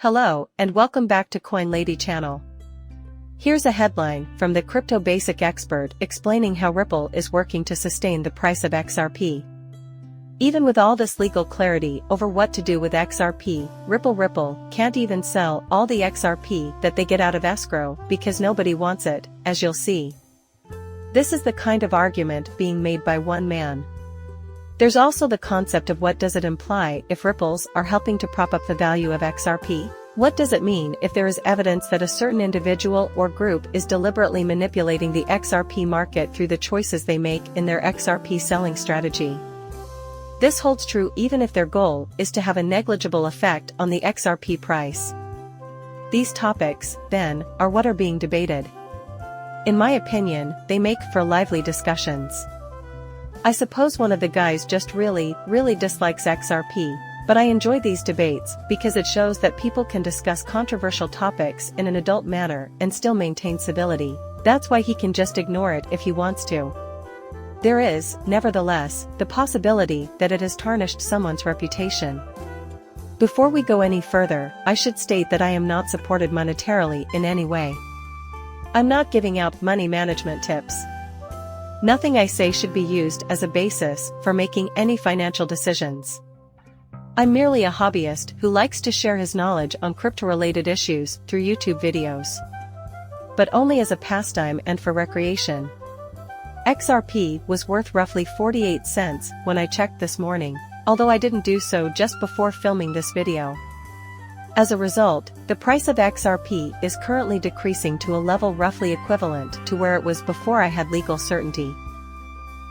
Hello, and welcome back to Coin Lady channel. Here's a headline from the crypto basic expert explaining how Ripple is working to sustain the price of XRP. Even with all this legal clarity over what to do with XRP, Ripple can't even sell all the XRP that they get out of escrow because nobody wants it, as you'll see. This is the kind of argument being made by one man. There's also the concept of what does it imply if Ripples are helping to prop up the value of XRP? What does it mean if there is evidence that a certain individual or group is deliberately manipulating the XRP market through the choices they make in their XRP selling strategy? This holds true even if their goal is to have a negligible effect on the XRP price. These topics, then, are what are being debated. In my opinion, they make for lively discussions. I suppose one of the guys just really dislikes XRP, but I enjoy these debates because it shows that people can discuss controversial topics in an adult manner and still maintain civility. That's why he can just ignore it if he wants to. There is, nevertheless, the possibility that it has tarnished someone's reputation. Before we go any further, I should state that I am not supported monetarily in any way. I'm not giving out money management tips. Nothing I say should be used as a basis for making any financial decisions. I'm merely a hobbyist who likes to share his knowledge on crypto-related issues through YouTube videos. But only as a pastime and for recreation. XRP was worth roughly 48 cents when I checked this morning, although I didn't do so just before filming this video. As a result, the price of XRP is currently decreasing to a level roughly equivalent to where it was before I had legal certainty.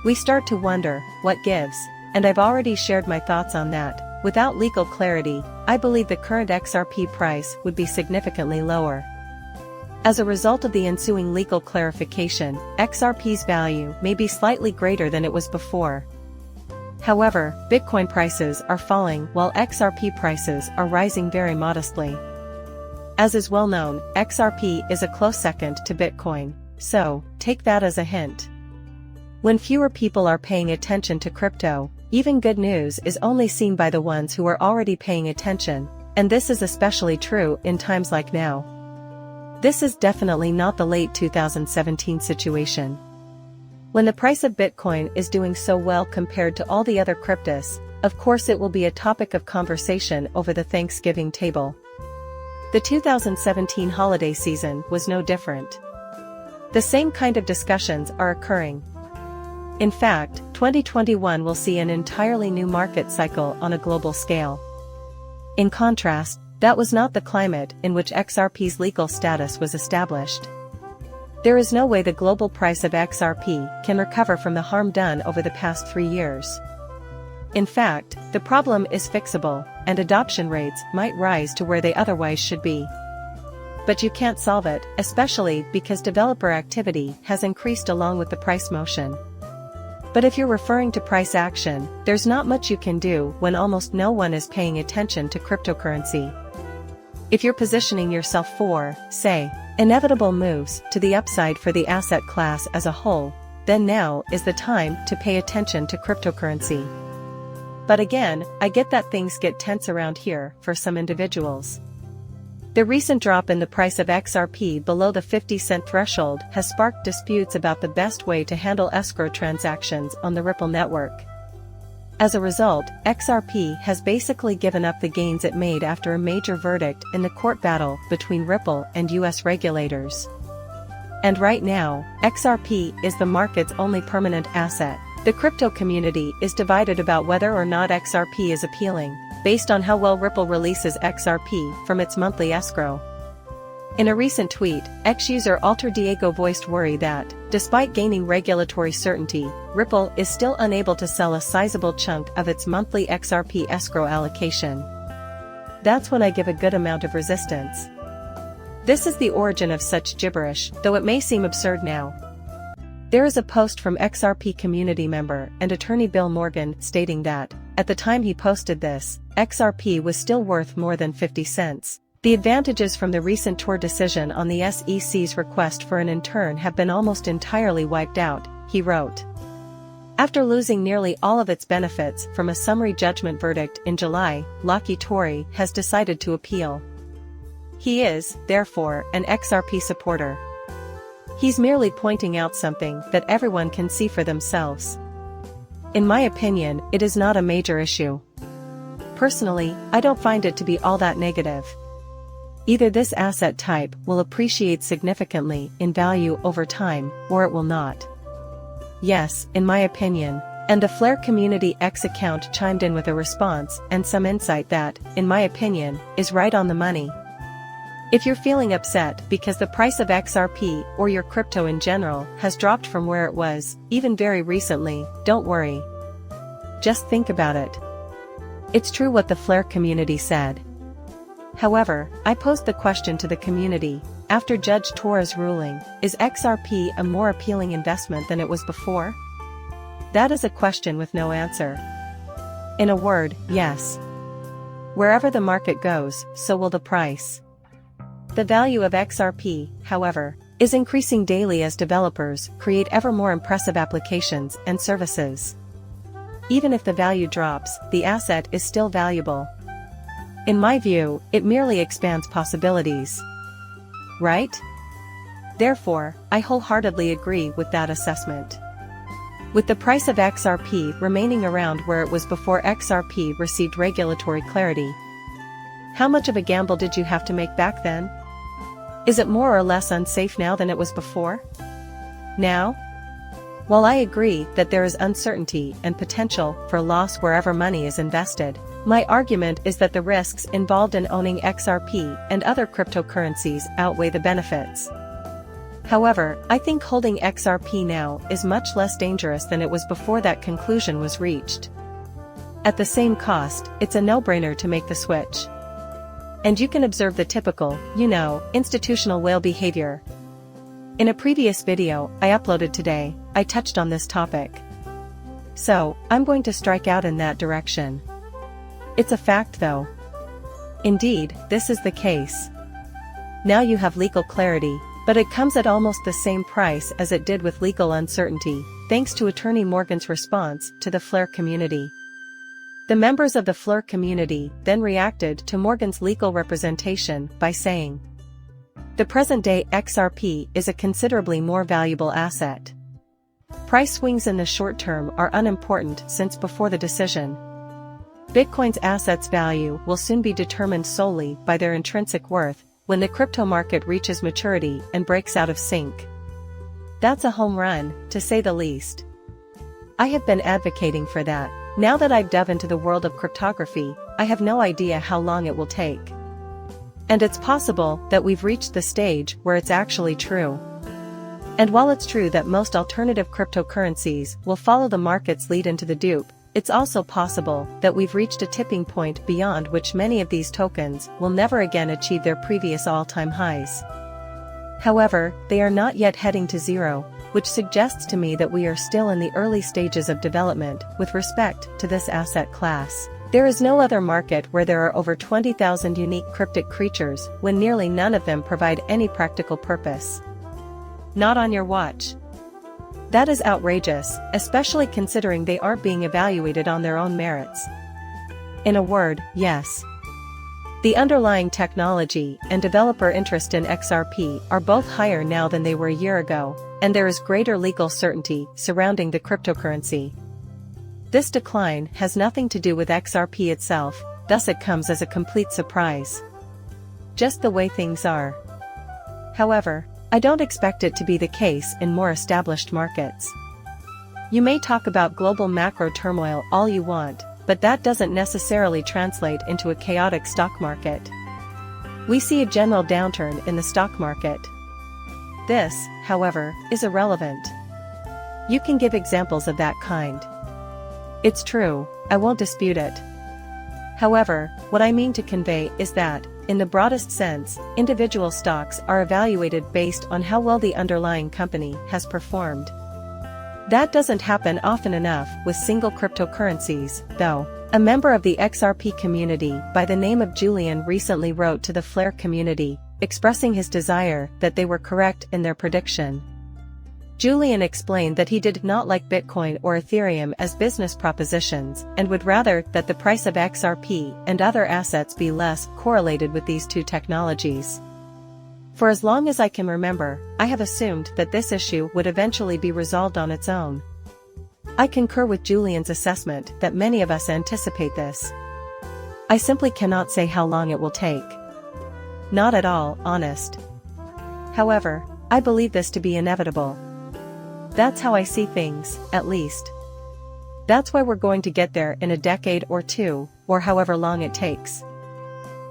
We start to wonder, what gives? And I've already shared my thoughts on that. Without legal clarity, I believe the current XRP price would be significantly lower. As a result of the ensuing legal clarification, XRP's value may be slightly greater than it was before. However, Bitcoin prices are falling while XRP prices are rising very modestly. As is well known, XRP is a close second to Bitcoin, so take that as a hint. When fewer people are paying attention to crypto, even good news is only seen by the ones who are already paying attention, and this is especially true in times like now. This is definitely not the late 2017 situation. When the price of Bitcoin is doing so well compared to all the other cryptos, of course it will be a topic of conversation over the Thanksgiving table. The 2017 holiday season was no different. The same kind of discussions are occurring. In fact, 2021 will see an entirely new market cycle on a global scale. In contrast, that was not the climate in which XRP's legal status was established. There is no way the global price of XRP can recover from the harm done over the past 3 years. In fact, the problem is fixable, and adoption rates might rise to where they otherwise should be. But you can't solve it, especially because developer activity has increased along with the price motion. But if you're referring to price action, there's not much you can do when almost no one is paying attention to cryptocurrency. If you're positioning yourself for, say, inevitable moves to the upside for the asset class as a whole, then now is the time to pay attention to cryptocurrency. But again, I get that things get tense around here for some individuals. The recent drop in the price of XRP below the 50-cent threshold has sparked disputes about the best way to handle escrow transactions on the Ripple network. As a result, XRP has basically given up the gains it made after a major verdict in the court battle between Ripple and US regulators. And right now, XRP is the market's only permanent asset. The crypto community is divided about whether or not XRP is appealing, based on how well Ripple releases XRP from its monthly escrow. In a recent tweet, X-user Alter Diego voiced worry that, despite gaining regulatory certainty, Ripple is still unable to sell a sizable chunk of its monthly XRP escrow allocation. That's when I give a good amount of resistance. This is the origin of such gibberish, though it may seem absurd now. There is a post from XRP community member and attorney Bill Morgan stating that, at the time he posted this, XRP was still worth more than 50 cents. The advantages from the recent Tor decision on the SEC's request for an intern have been almost entirely wiped out, he wrote. After losing nearly all of its benefits from a summary judgment verdict in July, Lockheed Tory has decided to appeal. He is, therefore, an XRP supporter. He's merely pointing out something that everyone can see for themselves. In my opinion, it is not a major issue. Personally, I don't find it to be all that negative. Either this asset type will appreciate significantly in value over time, or it will not. Yes, in my opinion. And the Flare Community X account chimed in with a response and some insight that, in my opinion, is right on the money. If you're feeling upset because the price of XRP or your crypto in general has dropped from where it was, even very recently, don't worry. Just think about it. It's true what the Flare community said. However, I posed the question to the community, after Judge Torres' ruling, is XRP a more appealing investment than it was before? That is a question with no answer. In a word, yes. Wherever the market goes, so will the price. The value of XRP, however, is increasing daily as developers create ever more impressive applications and services. Even if the value drops, the asset is still valuable. In my view, it merely expands possibilities. Right? Therefore, I wholeheartedly agree with that assessment. With the price of XRP remaining around where it was before XRP received regulatory clarity, how much of a gamble did you have to make back then? Is it more or less unsafe now than it was before? Now? While I agree that there is uncertainty and potential for loss wherever money is invested, my argument is that the risks involved in owning XRP and other cryptocurrencies outweigh the benefits. However, I think holding XRP now is much less dangerous than it was before that conclusion was reached. At the same cost, it's a no-brainer to make the switch. And you can observe the typical, institutional whale behavior. In a previous video I uploaded today, I touched on this topic. So, I'm going to strike out in that direction. It's a fact though. Indeed, this is the case. Now you have legal clarity, but it comes at almost the same price as it did with legal uncertainty, thanks to Attorney Morgan's response to the Flare community. The members of the Flare community then reacted to Morgan's legal representation by saying, the present-day XRP is a considerably more valuable asset. Price swings in the short term are unimportant since before the decision, Bitcoin's assets value will soon be determined solely by their intrinsic worth when the crypto market reaches maturity and breaks out of sync. That's a home run, to say the least. I have been advocating for that. Now that I've dove into the world of cryptography, I have no idea how long it will take. And it's possible that we've reached the stage where it's actually true. And while it's true that most alternative cryptocurrencies will follow the market's lead into the dupe, it's also possible that we've reached a tipping point beyond which many of these tokens will never again achieve their previous all-time highs. However, they are not yet heading to zero, which suggests to me that we are still in the early stages of development with respect to this asset class. There is no other market where there are over 20,000 unique cryptic creatures when nearly none of them provide any practical purpose. Not on your watch. That is outrageous, especially considering they aren't being evaluated on their own merits. In a word, yes. The underlying technology and developer interest in XRP are both higher now than they were a year ago, and there is greater legal certainty surrounding the cryptocurrency. This decline has nothing to do with XRP itself, thus it comes as a complete surprise. Just the way things are. However, I don't expect it to be the case in more established markets. You may talk about global macro turmoil all you want, but that doesn't necessarily translate into a chaotic stock market. We see a general downturn in the stock market. This, however, is irrelevant. You can give examples of that kind. It's true, I won't dispute it. However, what I mean to convey is that, in the broadest sense, individual stocks are evaluated based on how well the underlying company has performed. That doesn't happen often enough with single cryptocurrencies, though. A member of the XRP community by the name of Julian recently wrote to the Flare community, expressing his desire that they were correct in their prediction. Julian explained that he did not like Bitcoin or Ethereum as business propositions and would rather that the price of XRP and other assets be less correlated with these two technologies. For as long as I can remember, I have assumed that this issue would eventually be resolved on its own. I concur with Julian's assessment that many of us anticipate this. I simply cannot say how long it will take. Not at all honest. However, I believe this to be inevitable. That's how I see things, at least. That's why we're going to get there in a decade or two, or however long it takes.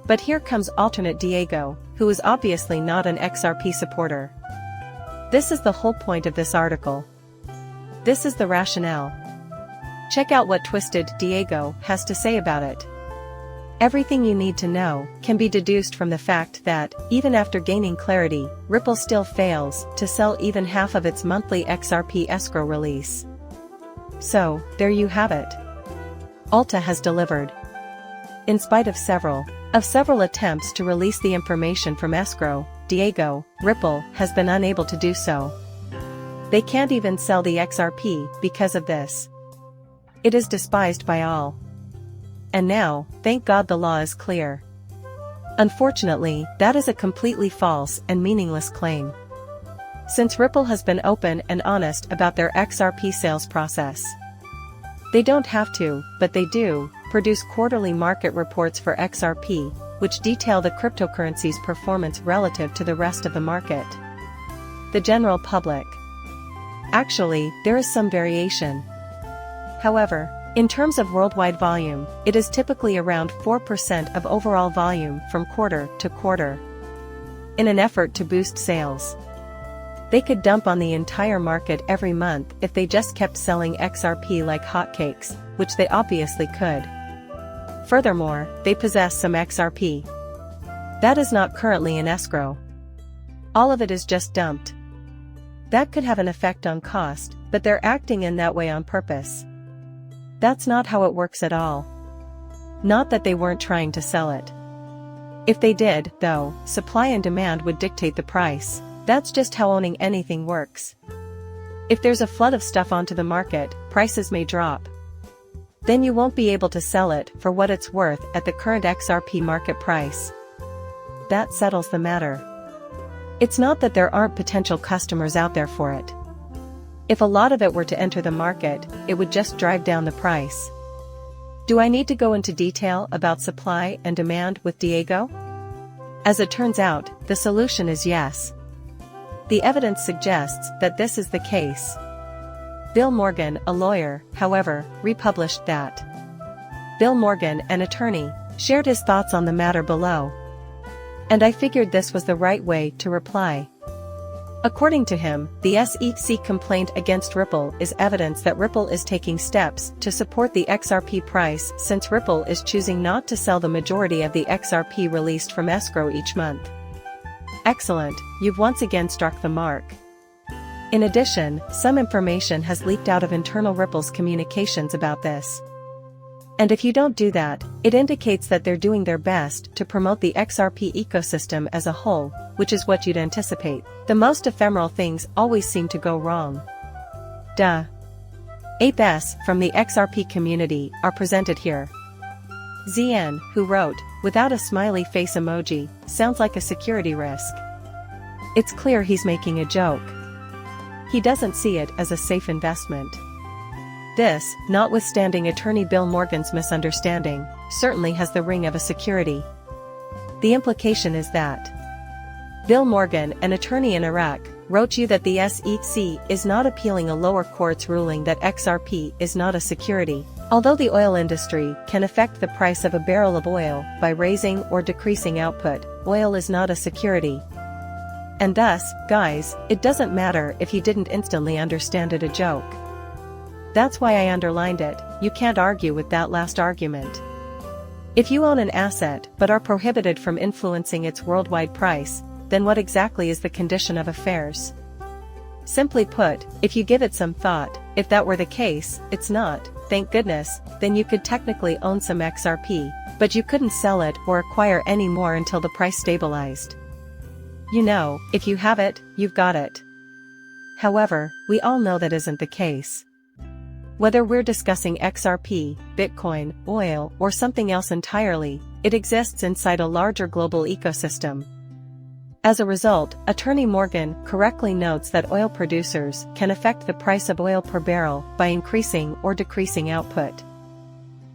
But here comes alternate Diego, who is obviously not an XRP supporter. This is the whole point of this article. This is the rationale. Check out what Twisted Diego has to say about it. Everything you need to know can be deduced from the fact that, even after gaining clarity, Ripple still fails to sell even half of its monthly XRP escrow release. So, there you have it. Alta has delivered. In spite of several attempts to release the information from escrow, Ripple has been unable to do so. They can't even sell the XRP because of this. It is despised by all. And now, thank God the law is clear. Unfortunately, that is a completely false and meaningless claim. Since Ripple has been open and honest about their XRP sales process. They don't have to, but they do, produce quarterly market reports for XRP, which detail the cryptocurrency's performance relative to the rest of the market. The general public. Actually, there is some variation. However, in terms of worldwide volume, it is typically around 4% of overall volume from quarter to quarter. In an effort to boost sales, they could dump on the entire market every month if they just kept selling XRP like hotcakes, which they obviously could. Furthermore, they possess some XRP that is not currently in escrow. All of it is just dumped. That could have an effect on cost, but they're acting in that way on purpose. That's not how it works at all. Not that they weren't trying to sell it. If they did, though, supply and demand would dictate the price. That's just how owning anything works. If there's a flood of stuff onto the market, prices may drop. Then you won't be able to sell it for what it's worth at the current XRP market price. That settles the matter. It's not that there aren't potential customers out there for it. If a lot of it were to enter the market, it would just drive down the price. Do I need to go into detail about supply and demand with Diego? As it turns out, the solution is yes. The evidence suggests that this is the case. Bill Morgan, a lawyer, however, republished that. Bill Morgan, an attorney, shared his thoughts on the matter below. And I figured this was the right way to reply. According to him, the SEC complaint against Ripple is evidence that Ripple is taking steps to support the XRP price since Ripple is choosing not to sell the majority of the XRP released from escrow each month. Excellent, you've once again struck the mark. In addition, some information has leaked out of internal Ripple's communications about this. And if you don't do that, it indicates that they're doing their best to promote the XRP ecosystem as a whole, which is what you'd anticipate. The most ephemeral things always seem to go wrong. Duh. 8s from the XRP community are presented here. ZN, who wrote, without a smiley face emoji, sounds like a security risk. It's clear he's making a joke. He doesn't see it as a safe investment. This, notwithstanding attorney Bill Morgan's misunderstanding, certainly has the ring of a security. The implication is that Bill Morgan, an attorney in Iraq, wrote you that the SEC is not appealing a lower court's ruling that XRP is not a security. Although the oil industry can affect the price of a barrel of oil by raising or decreasing output, oil is not a security. And thus, guys, it doesn't matter if you didn't instantly understand it a joke. That's why I underlined it. You can't argue with that last argument. If you own an asset but are prohibited from influencing its worldwide price, then what exactly is the condition of affairs? Simply put, if you give it some thought, if that were the case, it's not, thank goodness, then you could technically own some XRP, but you couldn't sell it or acquire any more until the price stabilized. You know, if you have it, you've got it. However, we all know that isn't the case. Whether we're discussing XRP, Bitcoin, oil, or something else entirely, it exists inside a larger global ecosystem. As a result, Attorney Morgan correctly notes that oil producers can affect the price of oil per barrel by increasing or decreasing output.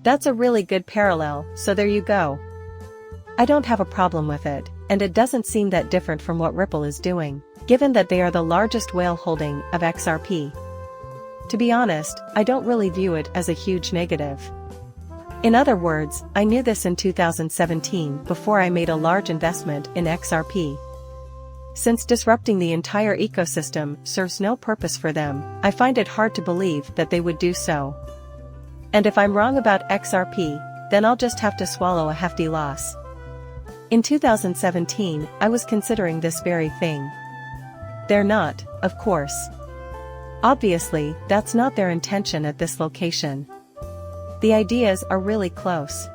That's a really good parallel, so there you go. I don't have a problem with it, and it doesn't seem that different from what Ripple is doing, given that they are the largest whale holding of XRP. To be honest, I don't really view it as a huge negative. In other words, I knew this in 2017 before I made a large investment in XRP. Since disrupting the entire ecosystem serves no purpose for them, I find it hard to believe that they would do so. And if I'm wrong about XRP, then I'll just have to swallow a hefty loss. In 2017, I was considering this very thing. They're not, of course. Obviously, that's not their intention at this location. The ideas are really close.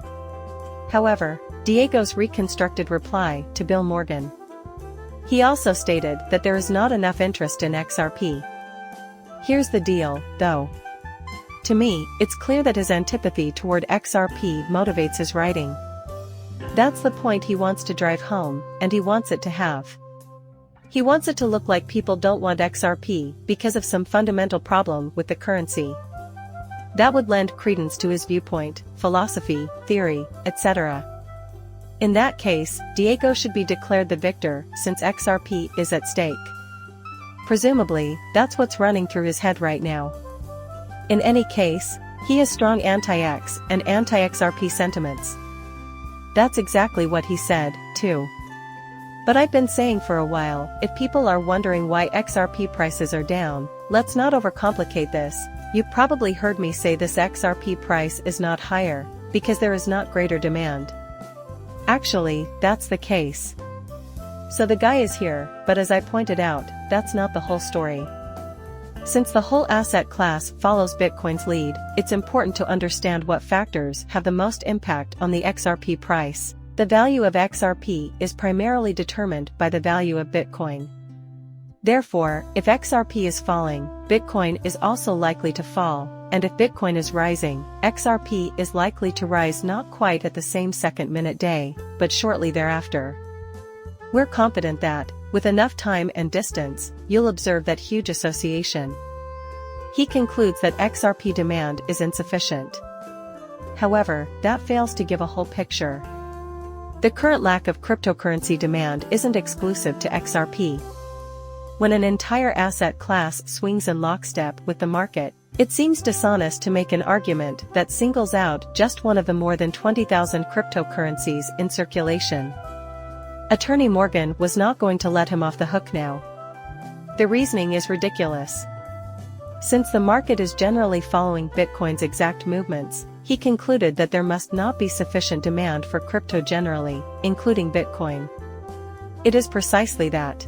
However, Diego's reconstructed reply to Bill Morgan. He also stated that there is not enough interest in XRP. Here's the deal, though. To me, it's clear that his antipathy toward XRP motivates his writing. That's the point he wants to drive home, and he wants it to have. He wants it to look like people don't want XRP because of some fundamental problem with the currency. That would lend credence to his viewpoint, philosophy, theory, etc. In that case, Diego should be declared the victor since XRP is at stake. Presumably, that's what's running through his head right now. In any case, he has strong anti-X and anti-XRP sentiments. That's exactly what he said, too. But I've been saying for a while, if people are wondering why XRP prices are down, let's not overcomplicate this. You've probably heard me say this XRP price is not higher, because there is not greater demand. Actually, that's the case. So the guy is here, but as I pointed out, that's not the whole story. Since the whole asset class follows Bitcoin's lead, it's important to understand what factors have the most impact on the XRP price. The value of XRP is primarily determined by the value of Bitcoin. Therefore, if XRP is falling, Bitcoin is also likely to fall, and if Bitcoin is rising, XRP is likely to rise not quite at the same second-minute day, but shortly thereafter. We're confident that, with enough time and distance, you'll observe that huge association. He concludes that XRP demand is insufficient. However, that fails to give a whole picture. The current lack of cryptocurrency demand isn't exclusive to XRP. When an entire asset class swings in lockstep with the market, it seems dishonest to make an argument that singles out just one of the more than 20,000 cryptocurrencies in circulation. Attorney Morgan was not going to let him off the hook now. The reasoning is ridiculous. Since the market is generally following Bitcoin's exact movements, he concluded that there must not be sufficient demand for crypto generally, including Bitcoin. It is precisely that.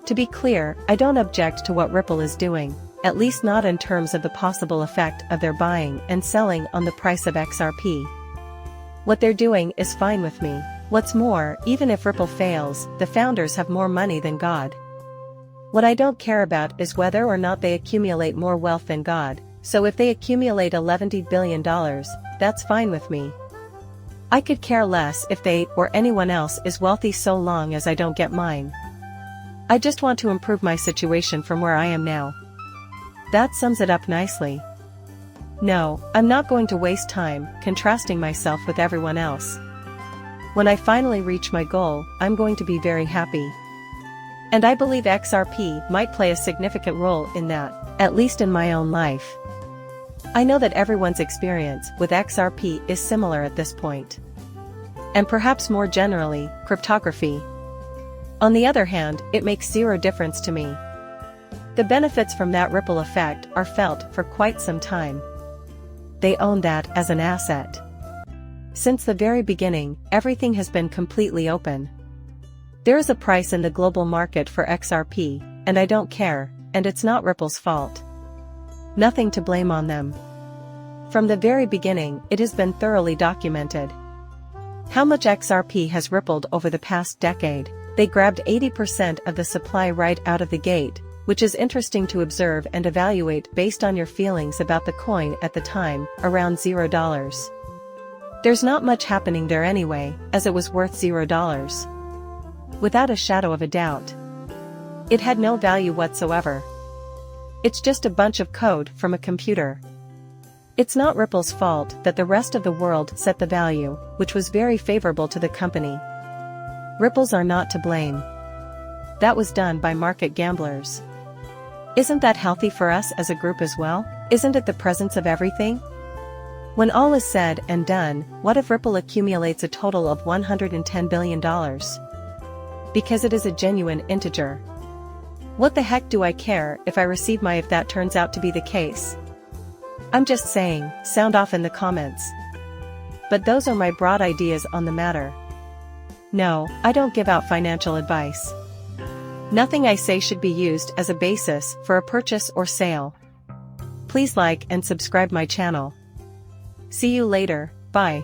To be clear, I don't object to what Ripple is doing, at least not in terms of the possible effect of their buying and selling on the price of XRP. What they're doing is fine with me. What's more, even if Ripple fails, the founders have more money than God. What I don't care about is whether or not they accumulate more wealth than God, so if they accumulate $11 billion, that's fine with me. I could care less if they or anyone else is wealthy so long as I don't get mine. I just want to improve my situation from where I am now. That sums it up nicely. No, I'm not going to waste time contrasting myself with everyone else. When I finally reach my goal, I'm going to be very happy. And I believe XRP might play a significant role in that, at least in my own life. I know that everyone's experience with XRP is similar at this point. And perhaps more generally, cryptography. On the other hand, it makes zero difference to me. The benefits from that ripple effect are felt for quite some time. They own that as an asset. Since the very beginning, everything has been completely open. There is a price in the global market for XRP, and I don't care, and it's not Ripple's fault. Nothing to blame on them. From the very beginning, it has been thoroughly documented. How much XRP has rippled over the past decade? They grabbed 80% of the supply right out of the gate, which is interesting to observe and evaluate based on your feelings about the coin at the time, around $0. There's not much happening there anyway, as it was worth $0. Without a shadow of a doubt. It had no value whatsoever. It's just a bunch of code from a computer. It's not Ripple's fault that the rest of the world set the value, which was very favorable to the company. Ripples are not to blame. That was done by market gamblers. Isn't that healthy for us as a group as well? Isn't it the presence of everything? When all is said and done, what if Ripple accumulates a total of $110 billion? Because it is a genuine integer. What the heck do I care if I receive if that turns out to be the case? I'm just saying, sound off in the comments. But those are my broad ideas on the matter. No, I don't give out financial advice. Nothing I say should be used as a basis for a purchase or sale. Please like and subscribe my channel. See you later, bye.